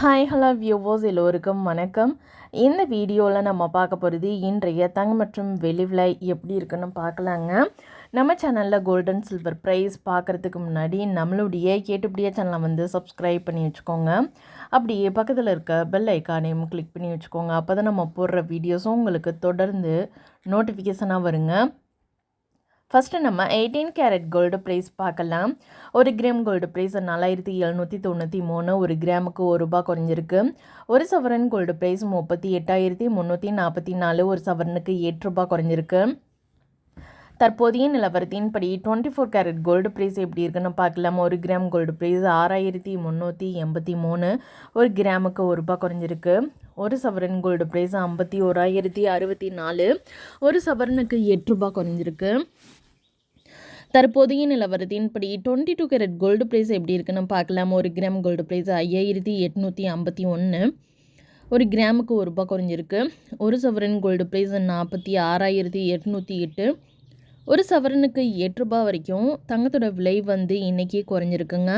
Hi hello viewers எல்லோருக்கும் வணக்கம். இந்த வீடியோவில் நம்ம பார்க்க போகிறது இன்றைய தங்கம் மற்றும் வெள்ளி விலை எப்படி இருக்குன்னு பார்க்கலாங்க. நம்ம சேனலில் கோல்டன் சில்வர் ப்ரைஸ் பார்க்குறதுக்கு முன்னாடி நம்மளுடைய கேட்டுப்படியே சேனலை சப்ஸ்கிரைப் பண்ணி வச்சுக்கோங்க. அப்படியே பக்கத்தில் இருக்க பெல் ஐக்கானையும் கிளிக் பண்ணி வச்சுக்கோங்க. அப்போ தான் நம்ம போடுற வீடியோஸும் உங்களுக்கு தொடர்ந்து நோட்டிஃபிகேஷனாக வருங்க. ஃபஸ்ட்டு நம்ம 18 கேரட் கோல்டு ப்ரைஸ் பார்க்கலாம். ஒரு கிராம் கோல்டு ப்ரைஸ் 4793, ஒரு கிராமுக்கு ₹1 குறைஞ்சிருக்கு. ஒரு சவரன் கோல்டு ப்ரைஸ் 38,344, ஒரு சவரனுக்கு ₹8 குறைஞ்சிருக்கு. தற்போதைய நிலவரத்தின்படி 24 கேரட் கோல்டு ப்ரைஸ் எப்படி இருக்குன்னு பார்க்கலாம். ஒரு கிராம் கோல்டு ப்ரைஸ் 6,383, ஒரு கிராமுக்கு ₹1 குறைஞ்சிருக்கு. ஒரு சவரன் கோல்டு ப்ரைஸ் 51,064, ஒரு சவரனுக்கு ₹8 குறைஞ்சிருக்கு. தற்போதைய நிலவரத்தின்படி 22 கேரட் கோல்டு ப்ரைஸ் எப்படி இருக்குன்னு பார்க்கலாம். ஒரு கிராம் கோல்டு ப்ரைஸ் 5,851, ஒரு கிராமுக்கு ₹1 குறைஞ்சிருக்கு. ஒரு சவரன் கோல்டு ப்ரைஸ் 46,808, ஒரு சவரனுக்கு ₹8 வரைக்கும் தங்கத்தோட விலை இன்றைக்கி குறைஞ்சிருக்குங்க.